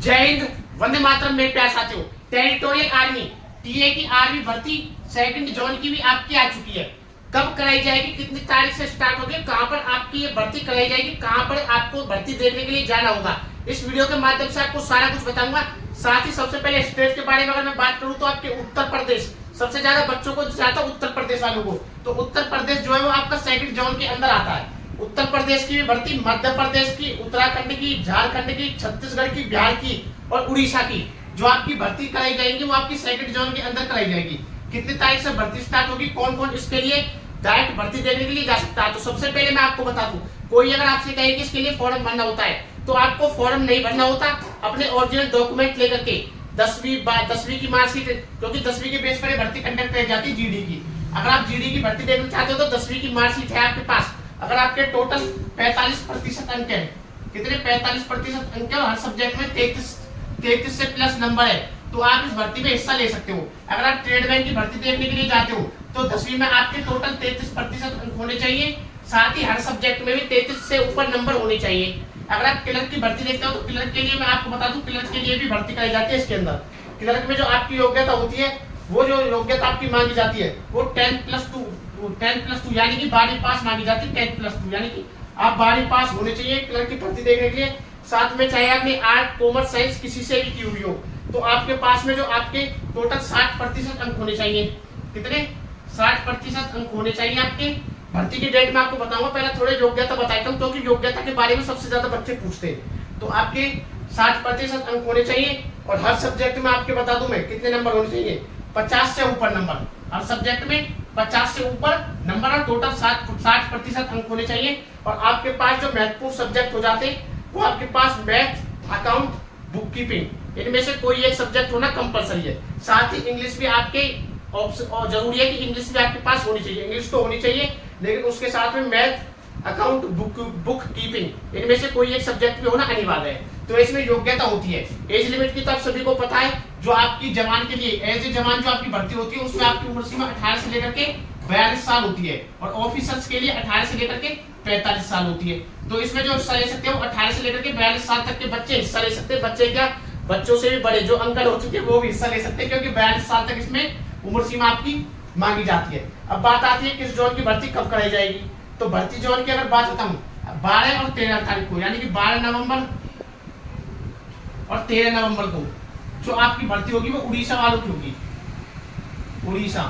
जय हिंद, वंदे मातरम। मेरे प्यारे साथियों, टेरिटोरियल आर्मी टीए की आर्मी भर्ती सेकंड जोन की भी आपकी आ चुकी है। कब कराई जाएगी, कितनी तारीख से स्टार्ट होगी, कहां पर आपकी ये भर्ती कराई जाएगी, कहां पर आपको भर्ती देखने के लिए जाना होगा, इस वीडियो के माध्यम से आपको सारा कुछ बताऊंगा। साथ ही सबसे पहले स्टेट के बारे में अगर मैं बात करूं तो आपके उत्तर प्रदेश सबसे ज्यादा बच्चों को जाता है, उत्तर प्रदेश वालों को। तो उत्तर प्रदेश जो है वो आपका सेकंड जोन के अंदर आता है। उत्तर प्रदेश की भी भर्ती, मध्य प्रदेश की, उत्तराखंड की, झारखंड की, छत्तीसगढ़ की, बिहार की और उड़ीसा की जो आपकी भर्ती कराई जाएगी वो आपकी सेकंड जोन के अंदर कराई जाएगी। कितनी तारीख से भर्ती स्टार्ट होगी, कौन कौन इसके लिए डायरेक्ट भर्ती देने के लिए जा सकता है। तो सबसे पहले मैं आपको बता दूं, कोई अगर आपसे कहे कि इसके लिए फॉर्म भरना होता है तो आपको फॉर्म नहीं भरना होता। अपने ओरिजिनल डॉक्यूमेंट लेकर के 10वीं की मार्कशीट, क्योंकि 10वीं के बेस पर भर्ती कंडक्ट कराई जाती है जीडी की। अगर आप जीडी की भर्ती देना चाहते हो तो 10वीं की मार्कशीट है आपके पास। अगर आपके टोटल 45% अंक है, कितने 45% अंक है, हर सब्जेक्ट में 33 से प्लस नंबर है तो आप इस भर्ती में हिस्सा ले सकते हो। अगर आप ट्रेड बैंक की भर्ती देखने के लिए जाते हो तो 10वीं में आपके टोटल 33% अंक होने चाहिए। साथ ही हर सब्जेक्ट में भी 33 से ऊपर नंबर होने चाहिए। अगर आप क्लर्क की भर्ती देखते हो तो क्लर्क के लिए मैं आपको बता दूं, क्लर्क के लिए भी भर्ती कराई जाती है। इसके अंदर क्लर्क में जो आपकी योग्यता होती है, वो जो योग्यता आपकी मांगी जाती है वो 10+2 यानी कि 12वीं पास मांगी जाती है। 10+2 यानी कि आप 12वीं पास होने चाहिए क्लर्क की भर्ती देखने के लिए। साथ में चाहे आपने आर्ट, कॉमर्स, साइंस किसी से भी की हुई हो तो आपके पास में जो आपके टोटल 60% अंक होने चाहिए। कितने 60% अंक होने चाहिए आपके। भर्ती की डेट में आपको बताऊंगा, पहले थोड़े योग्यता बताता हूँ क्योंकि योग्यता के बारे में सबसे ज्यादा बच्चे पूछते हैं। तो आपके 60% अंक होने चाहिए और हर सब्जेक्ट में आपके बता दूं मैं कितने नंबर होने चाहिए, 50 से ऊपर नंबर। हर सब्जेक्ट में 50 से ऊपर नंबर और टोटल 60% अंक होने चाहिए। और आपके पास जो महत्वपूर्ण सब्जेक्ट हो जाते हैं वो आपके पास मैथ, अकाउंट, बुक कीपिंग, इनमें से कोई एक सब्जेक्ट होना कंपलसरी है। साथ ही इंग्लिश भी आपके और जरूरी है कि इंग्लिश भी आपके पास होनी चाहिए। इंग्लिश तो होनी चाहिए लेकिन उसके साथ में मैथ, अकाउंट, बुक कीपिंग, इनमें से कोई एक सब्जेक्ट भी होना अनिवार्य है। तो इसमें योग्यता होती है। एज लिमिट की तो आप सभी को पता है, जो आपकी जवान के लिए एज ए जवान जो आपकी भर्ती होती है उसमें आपकी उम्र सीमा 18 से लेकर के 42 साल होती है और ऑफिसर्स के लिए 18 से लेकर के 45 साल होती है। तो इसमें जो हिस्सा ले सकते हो 18 से लेकर के 42 साल तक के बच्चे हिस्सा ले सकते हैं। बच्चे क्या, बच्चों से भी बड़े जो अंकल हो चुके हैं वो भी हिस्सा ले सकते हैं, क्योंकि 42 साल तक इसमें उम्र सीमा आपकी मांगी जाती है। अब बात आती है किस जोन की भर्ती कब कराई जाएगी। तो भर्ती जोन की अगर बात बताऊं, 12 और 13 तारीख को यानी कि 12 नवंबर और 13 नवंबर को जो आपकी भर्ती होगी वो उड़ीसा वालों की होगी। उड़ीसा,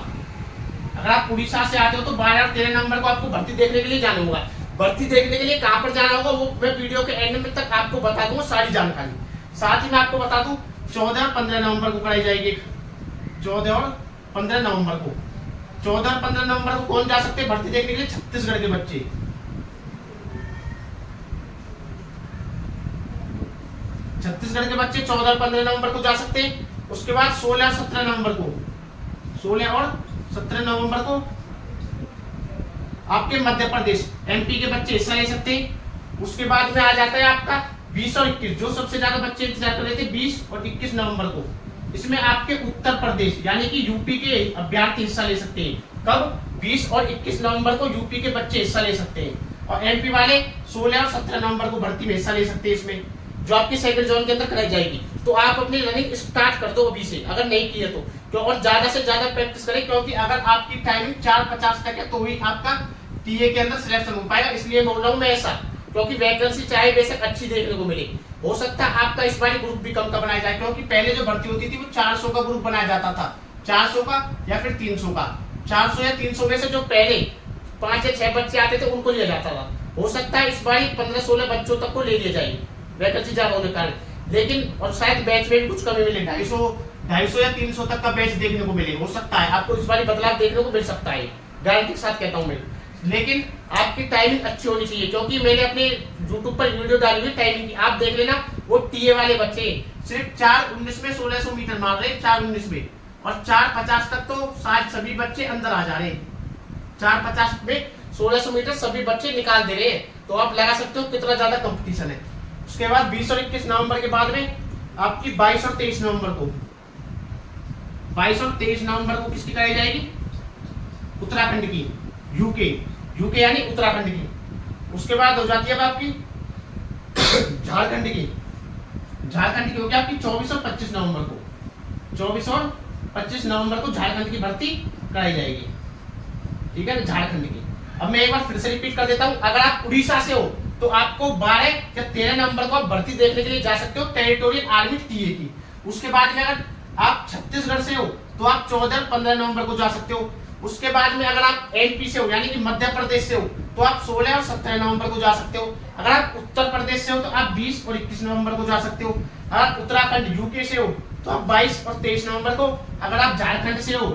अगर आप उड़ीसा से आते हो तो 12 और 13 नवंबर को आपको भर्ती देखने के लिए जाना होगा। भर्ती देखने के लिए कहां पर जाना होगा वो मैं वीडियो के एंड में तक आपको बता दूंगा सारी जानकारी। साथ ही मैं आपको बता दूं 14 और 15 नवंबर को कराई जाएगी। 14 और 15 नवंबर को 14 और 15 नवंबर को कौन जा सकते हैं भर्ती देखने के लिए, छत्तीसगढ़ के बच्चे। छत्तीसगढ़ के बच्चे 14 और 15 नवंबर को जा सकते हैं। उसके बाद 16 और 17 नवंबर को, 16 और 17 नवंबर को आपके मध्य प्रदेश एमपी के बच्चे हिस्सा ले सकते हैं। उसके बाद में आ जाता है आपका 20 और 21, जो सबसे ज्यादा बच्चे इंतजार कर रहे थे, 20 और 21 नवंबर को। इसमें आपके उत्तर प्रदेश यानी कि यूपी के अभ्यर्थी हिस्सा ले सकते हैं। कब, 20 और 21 नवंबर को यूपी के बच्चे हिस्सा ले सकते हैं और एमपी वाले 16 और 17 नवंबर को भर्ती में हिस्सा ले सकते हैं, इसमें जो आपकी सेकंड जोन के अंदर कराई जाएगी। तो आप अपनी रनिंग स्टार्ट कर दो अभी से, अगर नहीं की है तो और ज्यादा से ज्यादा प्रैक्टिस करें, क्योंकि अगर आपकी टाइमिंग 4:50 तक है तो ही आपका टीए के अंदर सिलेक्शन हो पाएगा। इसलिए बोल रहा हूँ मैं ऐसा, क्योंकि वैकेंसी चाहे बेशक अच्छी देखने को मिले, हो सकता है आपका इस बार ग्रुप भी कम का बनाया जाए, क्योंकि पहले जो भर्ती होती थी वो 400 का ग्रुप बनाया जाता था, 400 का या फिर 300 का। 400 या 300 में से जो पहले 5 या 6 बच्चे आते थे उनको लिया जाता था। हो सकता है इस बार 15-16 बच्चों तक को ले लिया जाए वैकेंसी ज्यादा होने के कारण, लेकिन और शायद बैच में भी कुछ कमी मिले, 250 या 300 तक का बैच देखने को मिले। हो सकता है आपको इस बार बदलाव देखने को मिल सकता है, गारंटी के साथ कहता हूँ मैं। लेकिन आपकी टाइमिंग अच्छी होनी चाहिए, क्योंकि मैंने अपने YouTube पर वीडियो डाली हुई टाइमिंग की, आप देख लेना। वो टीए वाले बच्चे सिर्फ 4:19 में 1600 मीटर मार रहे, 4:19 में, और 4:50 तक तो शायद सभी बच्चे अंदर आ जा रहे हैं। 4:50 में 1600 मीटर सभी बच्चे निकाल दे रहे हैं। तो आप लगा सकते हो कितना ज्यादा कंपटीशन है। उसके बाद 20 और 21 नवंबर के बाद में आपकी 22 और 23 नवंबर को, 22 और 23 नवंबर को किसकी कराई जाएगी, उत्तराखंड की, यूके यानी उत्तराखंड की। उसके बाद हो जाती है अब आपकी झारखंड की। झारखंड की होगी आपकी 24 और 25 नवंबर को, 24 और 25 नवंबर को झारखंड की भर्ती कराई जाएगी, ठीक है ना, झारखंड की। अब मैं एक बार फिर से रिपीट कर देता हूं, अगर आप उड़ीसा से हो तो आपको 12 या 13 नवंबर को आप भर्ती देखने के लिए जा सकते हो टेरिटोरियल आर्मी टीए की। उसके बाद में अगर आप छत्तीसगढ़ से हो तो आप 14 और 15 नवंबर को जा सकते हो। उसके बाद में अगर आप एमपी से हो यानी कि मध्य प्रदेश से हो तो आप 16 और 17 नवंबर को जा सकते हो। अगर आप उत्तर प्रदेश से हो तो आप 20 और 21 नवंबर को जा सकते हो। अगर आप उत्तराखंड यूके से हो तो आप 22 और 23 नवंबर को। अगर आप झारखंड से हो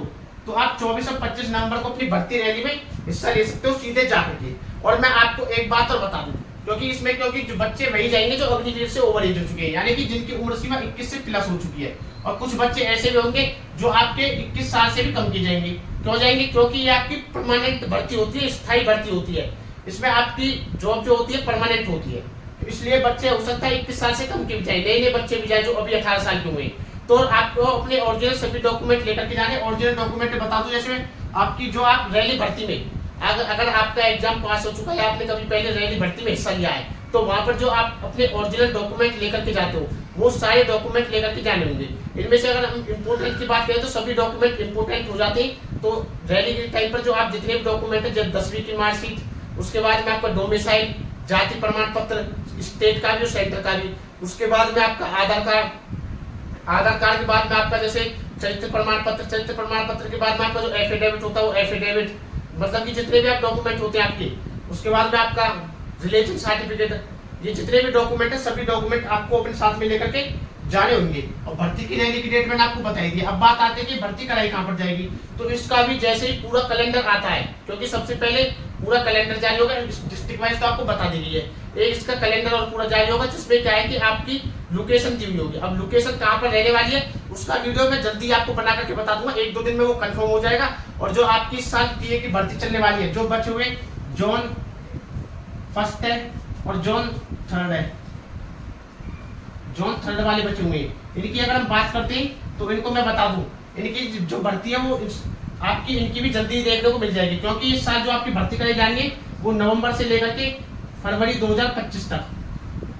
तो आप 24 और 25 नवंबर को अपनी भर्ती रैली में हिस्सा ले सकते हो सीधे जाकर के। और मैं आपको एक बात और बता दूं, क्योंकि जो बच्चे वही जाएंगे जो अग्निवीर से ओवर एज हो चुके हैं, यानी कि जिनकी उम्र सीमा 21 से प्लस हो चुकी है। और कुछ बच्चे ऐसे भी होंगे जो आपके 21 साल से भी कम की जाएंगे। क्यों जाएंगे? क्योंकि ये आपकी परमानेंट भर्ती होती है, स्थायी भर्ती होती है। इसमें आपकी जॉब जो होती है परमानेंट होती है, इसलिए बच्चे हो सकता है 21 साल से कम के भी जाए, नए बच्चे भी जाए जो अभी 18 साल के हुए। तो आपको अपने ओरिजिनल सभी डॉक्यूमेंट लेकर के जाने। ओरिजिनल डॉक्यूमेंट बता दूं, जैसे आपकी जो आप रैली भर्ती में अगर आपका एग्जाम पास हो चुका है, आपने कभी पहले रैली भर्ती में हिस्सा लिया है, तो वहां पर जो आप अपने ओरिजिनल डॉक्यूमेंट लेकर के जाते हो वो सारे डॉक्यूमेंट लेकर के जाने होंगे। इनमें से अगर हम इम्पोर्टेंट की बात करें तो सभी डॉक्यूमेंट इम्पोर्टेंट हो जाते हैं। तो रैली के टाइम पर जो आप जितने भी डॉक्यूमेंट है, जब 10वीं की मार्कशीट, उसके बाद में आपका डोमिसाइल, जाति प्रमाण पत्र, स्टेट का भी और सेंटर का भी, उसके बाद में आपका आधार कार्ड के बाद में आपका जैसे चरित्र प्रमाण पत्र के बाद में आपका जो एफिडेविट होता है वो एफिडेविट, मतलब कि जितने भी आप डॉक्यूमेंट होते हैं आपके, उसके बाद में आपका रिलेशन सर्टिफिकेट, ये जितने भी डॉक्यूमेंट है सभी डॉक्यूमेंट आपको अपने साथ में लेकर के जाने होंगे। और भर्ती की रैली की डेट मैंने आपको बताई थी। अब बात आती है कि भर्ती कराई कहां पर जाएगी, तो इसका भी जैसे ही पूरा कैलेंडर आता है, क्योंकि सबसे पहले पूरा कैलेंडर जारी होगा, डिस्ट्रिक्ट वाइज तो आपको बता दी गई है, एक इसका कैलेंडर और पूरा जारी होगा जिसमें क्या है कि आपकी लोकेशन दी हुई होगी। अब लोकेशन कहां पर रहने वाली है उसका वीडियो मैं जल्दी आपको बना करके बता दूंगा, 1-2 दिन में वो कंफर्म हो जाएगा। और जो आपकी इस साल टीए की भर्ती चलने वाली है, जो बचे हुए जोन 1 है और जोन 3 है, जोन 3 वाले बचे हुए हैं, इनकी अगर हम बात करते हैं तो इनको मैं बता दूं, इनकी जो भर्ती है वो आपकी इनकी भी जल्दी देखने को मिल जाएगी। क्योंकि इस साल जो आपकी भर्ती कराई जाएंगे वो नवंबर से लेकर के फरवरी 2025 तक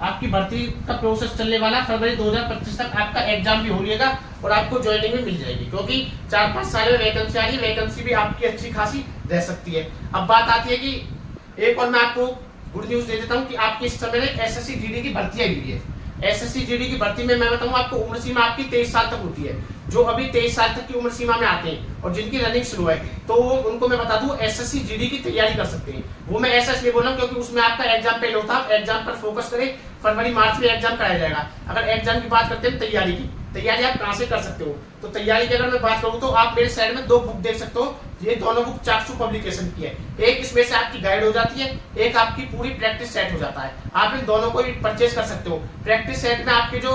आपकी भर्ती का प्रोसेस चलने वाला। फरवरी 2025 तक आपका एग्जाम भी हो जाएगा और आपको ज्वाइनिंग भी मिल जाएगी, क्योंकि 4-5 साल में वैकेंसी आ रही है, वैकेंसी भी आपकी अच्छी खासी रह सकती है। अब बात आती है कि एक और मैं आपको गुड न्यूज दे देता हूँ कि आपकी इस समय एसएससी जीडी की भर्ती आई हुई है। एसएससी जीडी की भर्ती में मैं बताऊं आपको उम्र सीमा आपकी 23 साल तक होती है। जो अभी 23 साल तक की उम्र सीमा में आते हैं और जिनकी रनिंग शुरू है, तो उनको मैं बता दूं एसएससी जीडी की तैयारी कर सकते हैं। वो मैं ऐसा इसलिए बोल रहा हूं क्योंकि उसमें आपका एग्जाम पहले होता है, एग्जाम पर फोकस करें। फरवरी मार्च में एग्जाम कराया जाएगा। अगर एग्जाम की बात करते हैं तैयारी की, तैयारी आप कहां से कर सकते हो, तो तैयारी की अगर मैं बात करूं तो आप मेरे साइड में 2 बुक देख सकते हो। ये दोनों बुक चाक्षु पब्लिकेशन की है। एक इसमें से आपकी गाइड हो जाती है, एक आपकी पूरी प्रैक्टिस सेट हो जाता है। आप इन दोनों को परचेज कर सकते हो। प्रैक्टिस सेट में आपके जो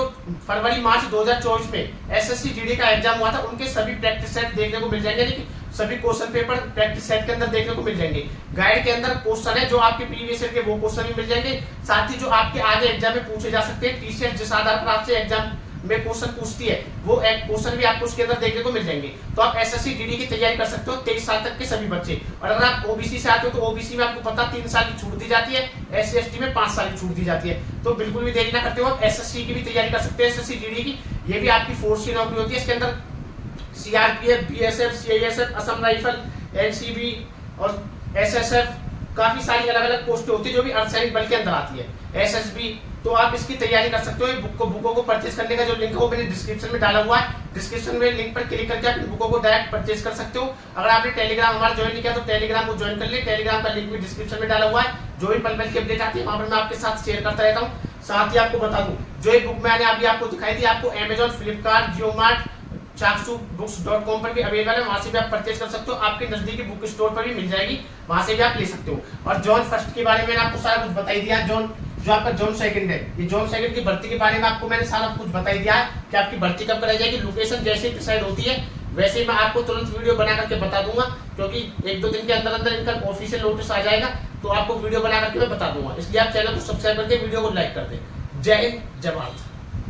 फरवरी मार्च 2024 में एसएससी जीडी का एग्जाम हुआ था उनके सभी प्रैक्टिस सेट देखने को मिल जाएंगे, लेकिन सभी क्वेश्चन पेपर प्रैक्टिस सेट के अंदर देखने को मिल जाएंगे। गाइड के अंदर क्वेश्चन है जो आपके प्रीवियस ईयर के, वो क्वेश्चन भी मिल जाएंगे। साथ ही जो आपके आगे एग्जाम में पूछे जा सकते हैं, टीचर जिस आधार पर आपसे एग्जाम में क्वेश्चन पूछती है वो एक क्वेश्चन भी आपको उसके अंदर देखने को मिल जाएंगे। तो आप एसएससी जीडी की तैयारी कर सकते हो 23 साल तक के सभी बच्चे। और अगर आप ओबीसी से आते हो तो ओबीसी में आपको पता 3 साल की छूट दी जाती है, एससी एसटी में 5 साल की छूट दी जाती है। तो बिल्कुल भी देरी ना करते हो, आप एसएससी की भी तैयारी कर सकते हो। एसएससी जीडी की ये भी आपकी फोर्स की नौकरी होती है। इसके अंदर CRPF, BSF, CISF, Assam rifle, NCB और एसएसएफ, काफी सारी अलग अलग पोस्टें होती है जो भी अर्धसैनिक बल के अंदर आती है। एसएसबी, तो आप इसकी तैयारी कर सकते हो। बुकों को परचेज करने का जो लिंक है वो मैंने डिस्क्रिप्शन में डाला हुआ है। डिस्क्रिप्शन में लिंक पर क्लिक करके आप इन बुकों को डायरेक्ट परचेज कर सकते हो। अगर आपने टेलीग्राम हमारा ज्वाइन नहीं किया तो टेलीग्राम को ज्वाइन कर ले। टेलीग्राम का लिंक भी डिस्क्रिप्शन में डाला हुआ है। जो भी पल-पल की अपडेट आती है वहां पर मैं आपके साथ शेयर करता रहता हूँ। साथ ही आपको बता दूं, जो ये बुक मैंने अभी आपको दिखाई थी, आपको अमेजॉन, फ्लिपकार्ट, जियोमार्ट, chaksubooks.com पर भी अवेलेबल है। वहां से भी आप परचेज कर सकते हो। आपके नजदीकी बुक स्टोर पर भी मिल जाएगी, वहां से भी आप ले सकते हो। और जोन फर्स्ट के बारे में आपको सारा कुछ बता ही दिया। जो आपका जोन सेकंड है, ये जोन सेकंड की भर्ती के बारे में आपको मैंने सारा कुछ बता ही दिया है कि आपकी भर्ती कब कराई जाएगी। लोकेशन जैसे डिसाइड होती है वैसे ही मैं आपको तुरंत वीडियो बना करके बता दूंगा, क्योंकि 1-2 दिन के अंदर अंदर इनका ऑफिशियल नोटिस आ जाएगा तो आपको वीडियो बना करके मैं बता दूंगा। इसलिए आप चैनल को सब्सक्राइब करके वीडियो को लाइक कर दें। जय हिंद, जय भारत।